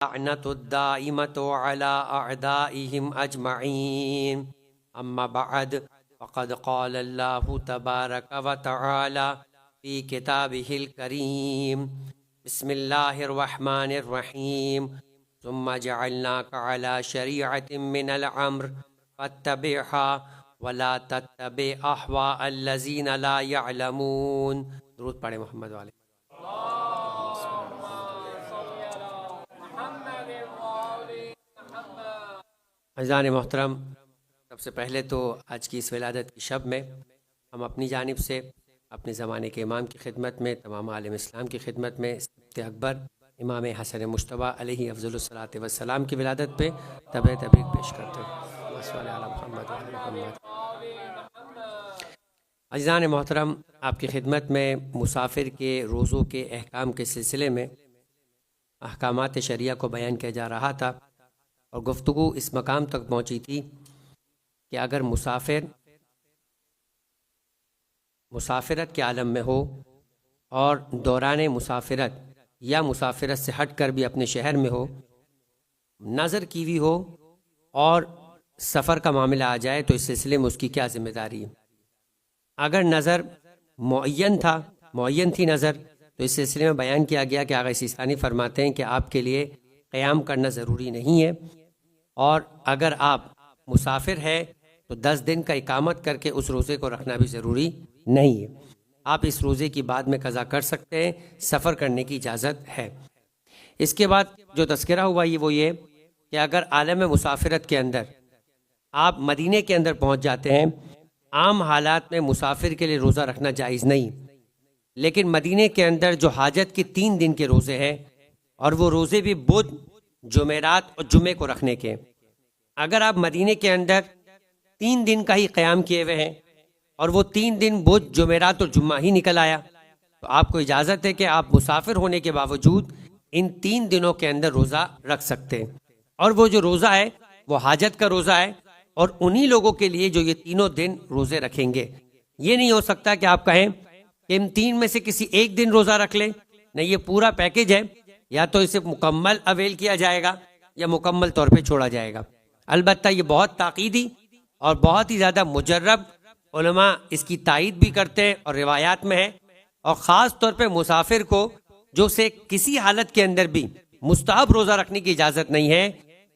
لعنت الدائمۃ علی اعدائهم اجمعین اما بعد فقد قال اللہ تبارک و تعالی فی کتابہ الکریم بسم اللہ الرحمن الرحیم ثم جعلناک علی شریعۃ من الامر فاتبعها ولا تتبع اهواء الذین لا یعلمون۔ درود پڑھیں محمد والے۔ عزیزان محترم، سب سے پہلے تو آج کی اس ولادت کی شب میں ہم اپنی جانب سے اپنے زمانے کے امام کی خدمت میں، تمام عالم اسلام کی خدمت میں سبت اکبر امام حسن مجتبیٰ علیہ افضل الصلاۃ والسلام کی ولادت پہ تبریک پیش کرتے ہیں۔ عزیزان محترم، آپ کی خدمت میں مسافر کے روزوں کے احکام کے سلسلے میں احکامات شریعہ کو بیان کیا جا رہا تھا، اور گفتگو اس مقام تک پہنچی تھی کہ اگر مسافر مسافرت کے عالم میں ہو اور دوران مسافرت یا مسافرت سے ہٹ کر بھی اپنے شہر میں ہو، نظر کی ہوئی ہو اور سفر کا معاملہ آ جائے تو اس سلسلے میں اس کی کیا ذمہ داری ہے۔ اگر نظر معین تھی نظر، تو اس سلسلے میں بیان کیا گیا کہ آغا سیستانی فرماتے ہیں کہ آپ کے لیے قیام کرنا ضروری نہیں ہے، اور اگر آپ مسافر ہے تو 10 دن کا اقامت کر کے اس روزے کو رکھنا بھی ضروری نہیں ہے۔ آپ اس روزے کی بعد میں قضا کر سکتے ہیں، سفر کرنے کی اجازت ہے۔ اس کے بعد جو تذکرہ ہوا وہ یہ کہ اگر عالم مسافرت کے اندر آپ مدینے کے اندر پہنچ جاتے ہیں، عام حالات میں مسافر کے لیے روزہ رکھنا جائز نہیں، لیکن مدینے کے اندر جو حاجت کے 3 دن کے روزے ہیں، اور وہ روزے بھی بدھ، جمعرات اور جمعے کو رکھنے کے، اگر آپ مدینے کے اندر 3 دن کا ہی قیام کیے ہوئے ہیں اور وہ 3 دن بدھ، جمعرات اور جمعہ ہی نکل آیا، تو آپ کو اجازت ہے کہ آپ مسافر ہونے کے باوجود ان 3 دنوں کے اندر روزہ رکھ سکتے ہیں۔ اور وہ جو روزہ ہے وہ حاجت کا روزہ ہے، اور انہی لوگوں کے لیے جو یہ تینوں دن روزے رکھیں گے۔ یہ نہیں ہو سکتا کہ آپ کہیں کہ ان 3 میں سے کسی ایک دن روزہ رکھ لیں، نہیں، یہ پورا پیکج ہے، یا تو اسے مکمل اویل کیا جائے گا یا مکمل طور پہ چھوڑا جائے گا۔ البتہ یہ بہت تاکیدی اور بہت ہی زیادہ مجرب، علماء اس کی تائید بھی کرتے ہیں اور روایات میں ہے، اور خاص طور پہ مسافر کو جو سے کسی حالت کے اندر بھی مستحب روزہ رکھنے کی اجازت نہیں ہے،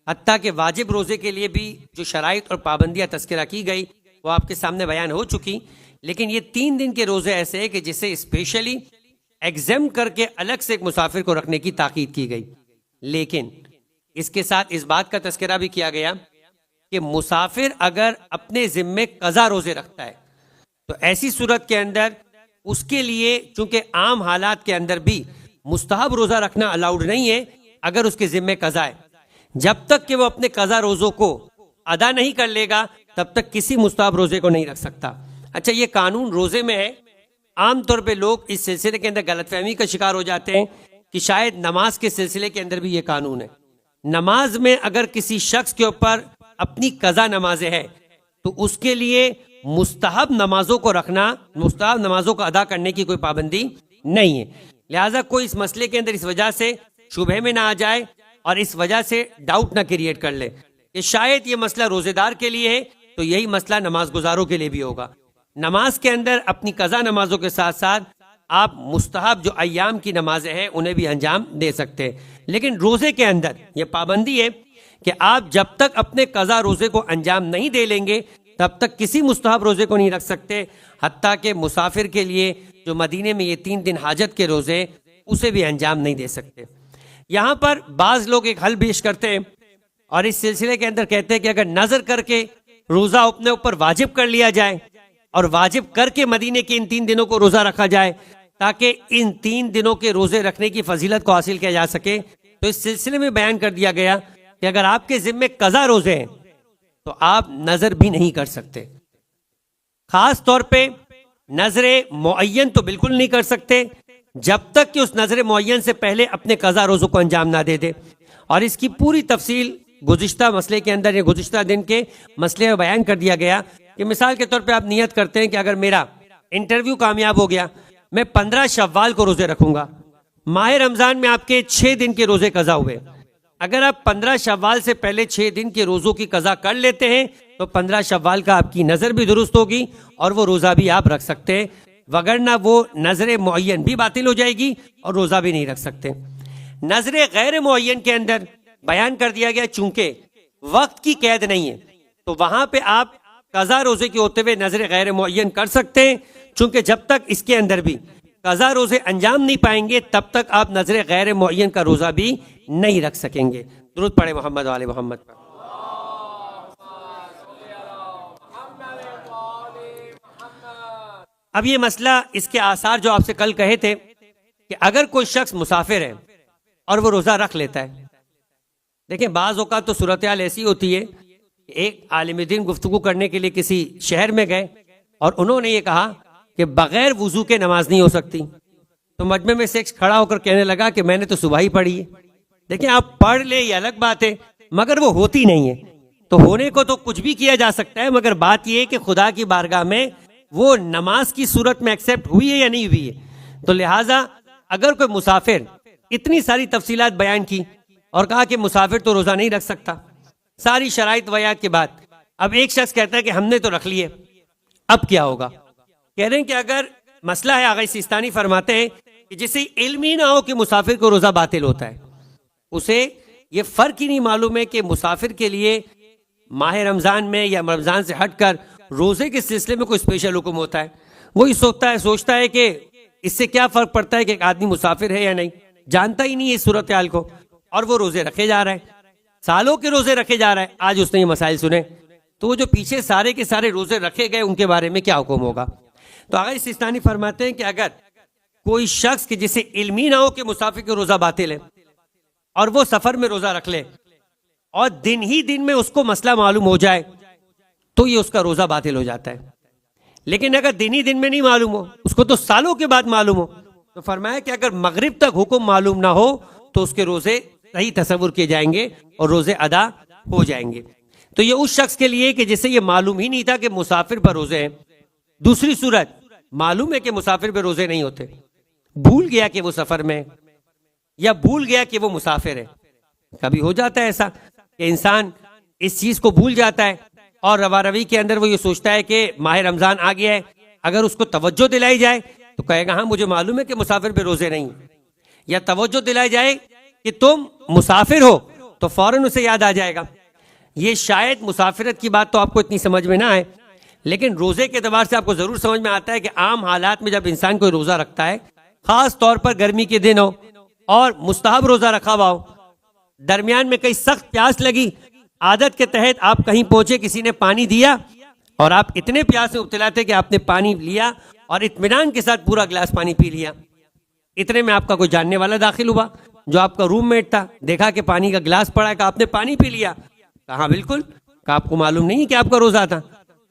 حتیٰ کہ واجب روزے کے لیے بھی جو شرائط اور پابندیاں تذکرہ کی گئی وہ آپ کے سامنے بیان ہو چکی، لیکن یہ 3 دن کے روزے ایسے ہیں کہ جسے اسپیشلی ایگزم کر کے الگ سے ایک مسافر کو رکھنے کی تاکید کی گئی۔ لیکن اس کے ساتھ اس بات کا تذکرہ بھی کیا گیا کہ مسافر اگر اپنے ذمے قضا روزے رکھتا ہے تو ایسی صورت کے اندر اس کے لیے چونکہ عام حالات کے اندر بھی مستحب روزہ رکھنا الاؤڈ نہیں ہے اگر اس کے ذمے قضا ہے۔ جب تک کہ وہ اپنے قضا روزوں کو ادا نہیں کر لے گا تب تک کسی مستحب روزے کو نہیں رکھ سکتا۔ اچھا، یہ قانون روزے میں ہے۔ عام طور پہ لوگ اس سلسلے کے اندر غلط فہمی کا شکار ہو جاتے ہیں کہ شاید نماز کے سلسلے کے اندر بھی یہ قانون ہے۔ نماز میں اگر کسی شخص کے اوپر اپنی قضا نمازیں ہے تو اس کے لیے مستحب نمازوں کو رکھنا، مستحب نمازوں کو ادا کرنے کی کوئی پابندی نہیں ہے۔ لہٰذا کوئی اس مسئلے کے اندر اس وجہ سے شبہ میں نہ آ جائے اور اس وجہ سے ڈاؤٹ نہ کریٹ کر لے کہ شاید یہ مسئلہ روزے دار کے لیے ہے تو یہی مسئلہ نماز گزاروں کے لیے بھی ہوگا۔ نماز کے اندر اپنی قضا نمازوں کے ساتھ ساتھ آپ مستحب جو ایام کی نمازیں ہیں انہیں بھی انجام دے سکتے ہیں، لیکن روزے کے اندر یہ پابندی ہے کہ آپ جب تک اپنے قضا روزے کو انجام نہیں دے لیں گے تب تک کسی مستحب روزے کو نہیں رکھ سکتے، حتیٰ کہ مسافر کے لیے جو مدینے میں یہ 3 دن حاجت کے روزے اسے بھی انجام نہیں دے سکتے۔ یہاں پر بعض لوگ ایک حل پیش کرتے ہیں اور اس سلسلے کے اندر کہتے ہیں کہ اگر نظر کر کے روزہ اپنے اوپر واجب کر لیا جائے اور واجب کر کے مدینے کے ان 3 دنوں کو روزہ رکھا جائے تاکہ ان 3 دنوں کے روزے رکھنے کی فضیلت کو حاصل کیا جا سکے، تو اس سلسلے میں بیان کر دیا گیا کہ اگر آپ کے ذمے قضا روزے ہیں تو آپ نظر بھی نہیں کر سکتے۔ خاص طور پہ نظر معین تو بالکل نہیں کر سکتے جب تک کہ اس نظر معین سے پہلے اپنے قضا روزوں کو انجام نہ دے دے، اور اس کی پوری تفصیل گزشتہ مسئلے کے اندر یا گزشتہ دن کے مسئلے میں بیان کر دیا گیا کہ مثال کے طور پہ آپ نیت کرتے ہیں کہ اگر میرا انٹرویو کامیاب ہو گیا میں 15 شوال کو روزے رکھوں گا، ماہ رمضان میں آپ کے 6 دن کے روزے قضا ہوئے، اگر آپ 15 شوال سے پہلے 6 دن کے روزوں کی قضا کر لیتے ہیں تو 15 شوال کا آپ کی نظر بھی درست ہوگی اور وہ روزہ بھی آپ رکھ سکتے ہیں، وگرنہ وہ نظر معین بھی باطل ہو جائے گی اور روزہ بھی نہیں رکھ سکتے۔ نظر غیر معین کے اندر بیان کر دیا گیا چونکہ وقت کی قید نہیں ہے تو وہاں پہ آپ قضا روزے کے ہوتے ہوئے نظر غیر معین کر سکتے ہیں، چونکہ جب تک اس کے اندر بھی قضا روزے انجام نہیں پائیں گے تب تک آپ نظر غیر معین کا روزہ بھی نہیں رکھ سکیں گے۔ درود پڑھے محمد وآل محمد پر۔ اب یہ مسئلہ، اس کے آثار جو آپ سے کل کہے تھے کہ اگر کوئی شخص مسافر ہے اور وہ روزہ رکھ لیتا ہے، دیکھیں بعض اوقات تو صورتحال ایسی ہوتی ہے کہ ایک عالم دین گفتگو کرنے کے لیے کسی شہر میں گئے اور انہوں نے یہ کہا کہ بغیر وضو کے نماز نہیں ہو سکتی، تو مجمع میں سے ایک کھڑا ہو کر کہنے لگا کہ میں نے تو صبح ہی پڑھی ہے۔ دیکھیں آپ پڑھ لیں یہ الگ بات ہے، مگر وہ ہوتی نہیں ہے، تو ہونے کو تو کچھ بھی کیا جا سکتا ہے، مگر بات یہ ہے کہ خدا کی بارگاہ میں وہ نماز کی صورت میں ایکسیپٹ ہوئی ہے یا نہیں ہوئی ہے۔ تو لہٰذا اگر کوئی مسافر، اتنی ساری تفصیلات بیان کی اور کہا کہ مسافر تو روزہ نہیں رکھ سکتا، ساری شرائط ویات کے بعد اب ایک شخص کہتا ہے کہ ہم نے تو رکھ لیے، اب کیا ہوگا؟ کہہ رہے ہیں کہ اگر مسئلہ ہے، آغا سیستانی فرماتے ہیں کہ جسے علم ہی نہ ہو کہ مسافر کو روزہ باطل ہوتا ہے، اسے یہ فرق ہی نہیں معلوم ہے کہ مسافر کے لیے ماہ رمضان میں یا رمضان سے ہٹ کر روزے کے سلسلے میں کوئی اسپیشل حکم ہوتا ہے، وہی سوچتا ہے کہ اس سے کیا فرق پڑتا ہے کہ ایک آدمی مسافر ہے یا نہیں، جانتا ہی نہیں ہے اس صورتحال کو، اور وہ روزے رکھے جا رہا ہے، سالوں کے روزے رکھے جا رہا ہے۔ آج اس نے یہ مسائل سنے تو وہ جو پیچھے سارے کے سارے روزے رکھے گئے ان کے بارے میں کیا حکم ہوگا؟ تو آغا سیستانی فرماتے ہیں کہ اگر کوئی شخص کہ جسے علم ہی نہ ہو کہ مسافر کے روزہ باطل ہے اور وہ سفر میں روزہ رکھ لے اور دن ہی دن میں اس کو مسئلہ معلوم ہو جائے تو یہ اس کا روزہ باطل ہو جاتا ہے، لیکن اگر دن ہی دن میں نہیں معلوم ہو، اس کو تو سالوں کے بعد معلوم ہو، تو فرمایا کہ اگر مغرب تک حکم معلوم نہ ہو تو اس کے روزے صحیح تصور کیے جائیں گے اور روزے ادا ہو جائیں گے۔ تو یہ اس شخص کے لیے کہ جسے یہ معلوم ہی نہیں تھا کہ مسافر پر روزے ہیں۔ دوسری صورت، معلوم ہے کہ مسافر پہ روزے نہیں ہوتے، بھول گیا کہ وہ سفر میں یا بھول گیا کہ وہ مسافر ہے۔ کبھی ہو جاتا ہے ایسا کہ انسان اس چیز کو بھول جاتا ہے اور روا روی کے اندر وہ یہ سوچتا ہے کہ ماہ رمضان آ گیا ہے، اگر اس کو توجہ دلائی جائے تو کہے گا ہاں مجھے معلوم ہے کہ مسافر پہ روزے نہیں، یا توجہ دلائی جائے کہ تم مسافر ہو تو فوراً اسے یاد آ جائے گا۔ یہ شاید مسافرت کی بات تو آپ کو اتنی سمجھ میں نہ آئے، لیکن روزے کے اعتبار سے آپ کو ضرور سمجھ میں آتا ہے کہ عام حالات میں جب انسان کوئی روزہ رکھتا ہے، خاص طور پر گرمی کے دن ہو اور مستحب روزہ رکھا ہوا ہو، درمیان میں کئی سخت پیاس لگی، عادت کے تحت آپ کہیں پہنچے، کسی نے پانی دیا اور آپ اتنے پیاس سے مبتلا تھے کہ آپ نے پانی لیا اور اطمینان کے ساتھ پورا گلاس پانی پی لیا۔ اتنے میں آپ کا کوئی جاننے والا داخل ہوا جو آپ کا روم میٹ تھا، دیکھا کہ پانی کا گلاس پڑا ہے، کہ آپ نے پانی پی لیا؟ کہا بالکل، کہ آپ کو معلوم نہیں کہ آپ کا روزہ تھا؟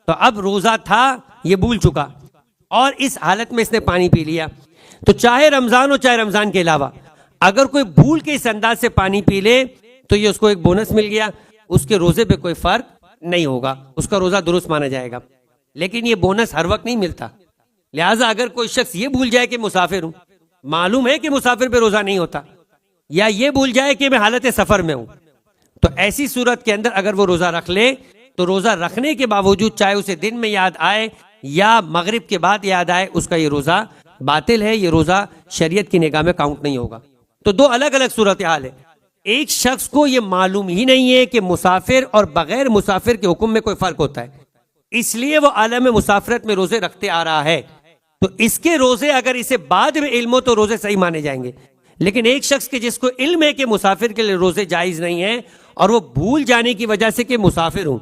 تو اب روزہ تھا یہ بھول چکا اور اس حالت میں اس نے پانی پی لیا۔ تو چاہے رمضان ہو چاہے رمضان کے علاوہ، اگر کوئی بھول کے اس انداز سے پانی پی لے تو یہ اس کو ایک بونس مل گیا، اس کے روزے پہ کوئی فرق نہیں ہوگا، اس کا روزہ درست مانا جائے گا۔ لیکن یہ بونس ہر وقت نہیں ملتا، لہٰذا اگر کوئی شخص یہ بھول جائے کہ مسافر ہوں، معلوم ہے کہ مسافر پہ روزہ نہیں ہوتا، یا یہ بھول جائے کہ میں حالت سفر میں ہوں، تو ایسی صورت کے اندر اگر وہ روزہ رکھ لے تو روزہ رکھنے کے باوجود چاہے اسے دن میں یاد آئے یا مغرب کے بعد یاد آئے، اس کا یہ روزہ باطل ہے، یہ روزہ شریعت کی نگاہ میں کاؤنٹ نہیں ہوگا۔ تو دو الگ الگ صورتحال ہے۔ ایک شخص کو یہ معلوم ہی نہیں ہے کہ مسافر اور بغیر مسافر کے حکم میں کوئی فرق ہوتا ہے، اس لیے وہ عالم مسافرت میں روزے رکھتے آ رہا ہے، تو اس کے روزے اگر اسے بعد میں علم ہو تو روزے صحیح مانے جائیں گے۔ لیکن ایک شخص کے جس کو علم ہے کہ مسافر کے لیے روزے جائز نہیں ہیں اور وہ بھول جانے کی وجہ سے کہ مسافر ہوں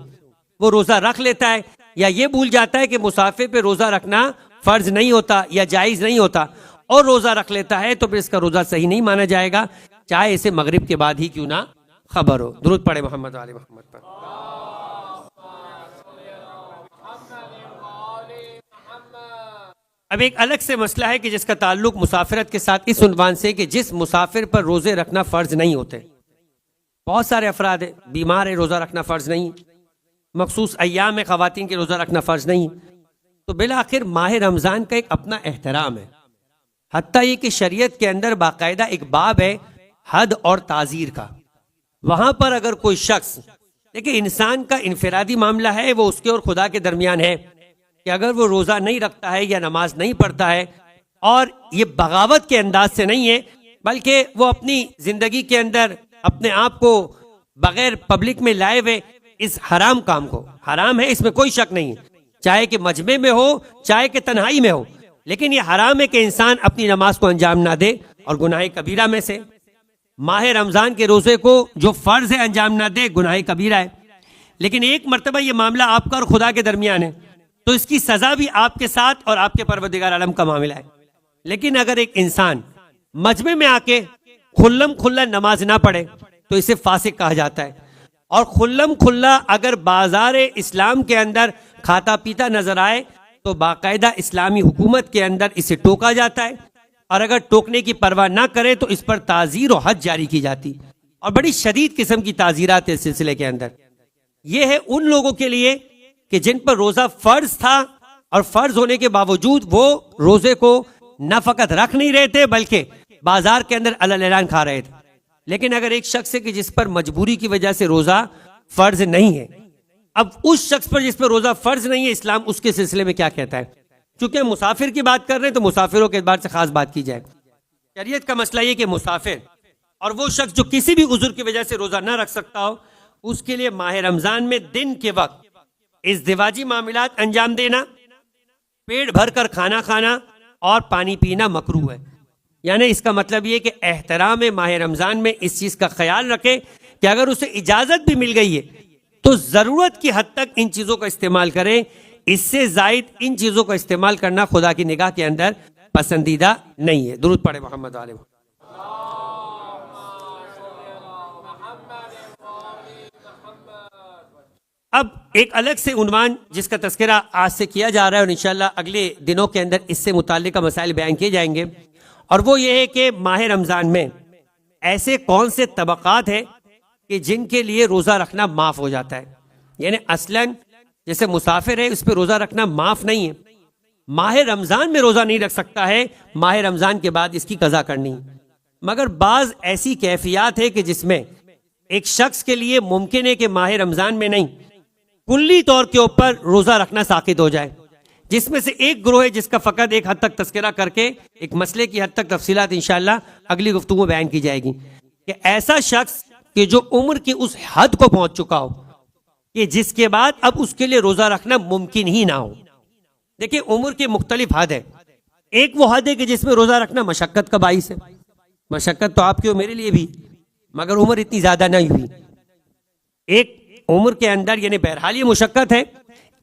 وہ روزہ رکھ لیتا ہے، یا یہ بھول جاتا ہے کہ مسافر پہ روزہ رکھنا فرض نہیں ہوتا یا جائز نہیں ہوتا اور روزہ رکھ لیتا ہے، تو پھر اس کا روزہ صحیح نہیں مانا جائے گا، چاہے اسے مغرب کے بعد ہی کیوں نہ خبر ہو۔ درود پڑھے محمد علی محمد پر۔ اب ایک الگ سے مسئلہ ہے کہ جس کا تعلق مسافرت کے ساتھ اس عنوان سے کہ جس مسافر پر روزے رکھنا فرض نہیں ہوتے، بہت سارے افراد ہیں، بیمار ہے روزہ رکھنا فرض نہیں، مخصوص ایام میں خواتین کے روزہ رکھنا فرض نہیں، تو بالآخر ماہ رمضان کا ایک اپنا احترام ہے، حتیٰ یہ کہ شریعت کے اندر باقاعدہ ایک باب ہے حد اور تعزیر کا، وہاں پر اگر کوئی شخص، دیکھیں انسان کا انفرادی معاملہ ہے، وہ اس کے اور خدا کے درمیان ہے کہ اگر وہ روزہ نہیں رکھتا ہے یا نماز نہیں پڑھتا ہے، اور یہ بغاوت کے انداز سے نہیں ہے بلکہ وہ اپنی زندگی کے اندر اپنے آپ کو بغیر پبلک میں لائے ہوئے اس حرام کام کو، حرام ہے اس میں کوئی شک نہیں ہے، چاہے کہ مجمع میں ہو چاہے کہ تنہائی میں ہو، لیکن یہ حرام ہے کہ انسان اپنی نماز کو انجام نہ دے، اور گناہ کبیرہ میں سے ماہ رمضان کے روزے کو جو فرض ہے انجام نہ دے، گناہ کبیرہ ہے۔ لیکن ایک مرتبہ یہ معاملہ آپ کا اور خدا کے درمیان ہے تو اس کی سزا بھی آپ کے ساتھ اور آپ کے پروردگار عالم کا معاملہ ہے۔ لیکن اگر ایک انسان مجمع میں آ کے کھلم کھلا نماز نہ پڑھے تو اسے فاسق کہا جاتا ہے، اور کھلم کھلا اگر بازار اسلام کے اندر کھاتا پیتا نظر آئے تو باقاعدہ اسلامی حکومت کے اندر اسے ٹوکا جاتا ہے، اور اگر ٹوکنے کی پرواہ نہ کرے تو اس پر تعزیر و حد جاری کی جاتی، اور بڑی شدید قسم کی تعزیرات اس سلسلے کے اندر۔ یہ ہے ان لوگوں کے لیے کہ جن پر روزہ فرض تھا اور فرض ہونے کے باوجود وہ روزے کو نہ فقط رکھ نہیں رہے تھے بلکہ بازار کے اندر علی اعلان کھا رہے تھے۔ لیکن اگر ایک شخص ہے کہ جس پر مجبوری کی وجہ سے روزہ فرض نہیں ہے، اب اس شخص پر جس پر روزہ فرض نہیں ہے، اسلام اس کے سلسلے میں کیا کہتا ہے؟ چونکہ ہم مسافر کی بات کر رہے ہیں تو مسافروں کے اعتبار سے خاص بات کی جائے۔ شریعت کا مسئلہ یہ کہ مسافر اور وہ شخص جو کسی بھی عذر کی وجہ سے روزہ نہ رکھ سکتا ہو، اس کے لیے ماہ رمضان میں دن کے وقت ازدواجی معاملات انجام دینا، پیٹ بھر کر کھانا کھانا اور پانی پینا مکروہ ہے۔ یعنی اس کا مطلب یہ کہ احترام ماہ رمضان میں اس چیز کا خیال رکھے کہ اگر اسے اجازت بھی مل گئی ہے تو ضرورت کی حد تک ان چیزوں کا استعمال کریں، اس سے زائد ان چیزوں کا استعمال کرنا خدا کی نگاہ کے اندر پسندیدہ نہیں ہے۔ درود پڑھے محمد علیہ۔ اب ایک الگ سے عنوان جس کا تذکرہ آج سے کیا جا رہا ہے اور انشاءاللہ اگلے دنوں کے اندر اس سے متعلقہ مسائل بیان کیے جائیں گے، اور وہ یہ ہے کہ ماہ رمضان میں ایسے کون سے طبقات ہیں کہ جن کے لیے روزہ رکھنا معاف ہو جاتا ہے۔ یعنی اصلاً جیسے مسافر ہے اس پہ روزہ رکھنا معاف نہیں ہے، ماہ رمضان میں روزہ نہیں رکھ سکتا ہے، ماہ رمضان کے بعد اس کی قضا کرنی ہے۔ مگر بعض ایسی کیفیات ہے کہ جس میں ایک شخص کے لیے ممکن ہے کہ ماہ رمضان میں نہیں، کلی طور کے اوپر روزہ رکھنا ساقط ہو جائے، جس میں سے ایک گروہ ہے جس کا فقط ایک حد تک تذکرہ کر کے ایک مسئلے کی حد تک تفصیلات انشاءاللہ اگلی گفتگو بیان کی جائے گی، کہ ایسا شخص کہ جو عمر کی اس حد کو پہنچ چکا ہو کہ جس کے بعد اب اس کے لیے روزہ رکھنا ممکن ہی نہ ہو۔ دیکھیں عمر کے مختلف حد ہے، ایک وہ حد ہے کہ جس میں روزہ رکھنا مشقت کا باعث ہے، مشقت تو آپ کی اور میرے لیے بھی، مگر عمر اتنی زیادہ نہیں ہوئی۔ ایک عمر کے اندر یعنی بہرحال یہ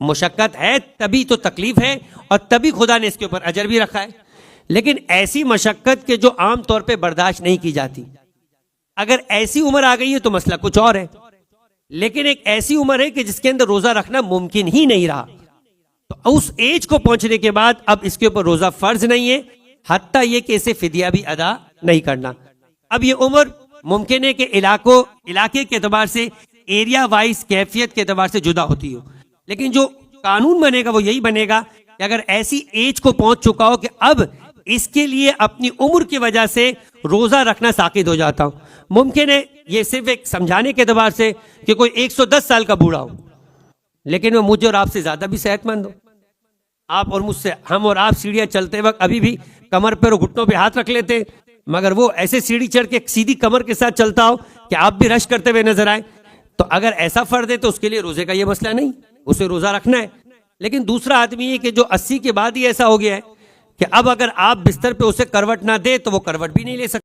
مشقت ہے تبھی تو تکلیف ہے اور تبھی خدا نے اس کے اوپر اجر بھی رکھا ہے، لیکن ایسی مشقت کے جو عام طور پہ برداشت نہیں کی جاتی، اگر ایسی عمر آ گئی ہے تو مسئلہ کچھ اور ہے، لیکن ایک ایسی عمر ہے کہ جس کے اندر روزہ رکھنا ممکن ہی نہیں رہا، تو اس ایج کو پہنچنے کے بعد اب اس کے اوپر روزہ فرض نہیں ہے، حتیٰ یہ کہ اسے فدیہ بھی ادا نہیں کرنا۔ اب یہ عمر ممکن ہے کہ علاقے کے اعتبار سے ایریا وائز کیفیت کے اعتبار سے جدا ہوتی ہو، لیکن جو قانون بنے گا وہ یہی بنے گا کہ اگر ایسی ایج کو پہنچ چکا ہو کہ اب اس کے لیے اپنی عمر کی وجہ سے روزہ رکھنا ساقط ہو جاتا ہو، ممکن ہے یہ صرف ایک سمجھانے کے اعتبار سے کہ کوئی 110 سال کا بوڑھا ہو لیکن وہ مجھے اور آپ سے زیادہ بھی صحت مند ہو، آپ اور مجھ سے، ہم اور آپ سیڑھیاں چلتے وقت ابھی بھی کمر پر اور گھٹنوں پہ ہاتھ رکھ لیتے، مگر وہ ایسے سیڑھی چڑھ کے سیدھی کمر کے ساتھ چلتا ہو کہ آپ بھی رش کرتے ہوئے نظر آئے، تو اگر ایسا فرض ہے تو اس کے لیے روزے کا یہ مسئلہ نہیں، اسے روزہ رکھنا ہے۔ لیکن دوسرا آدمی ہے کہ جو 80 کے بعد ہی ایسا ہو گیا ہے کہ اب اگر آپ بستر پہ اسے کروٹ نہ دے تو وہ کروٹ بھی نہیں لے سکتے۔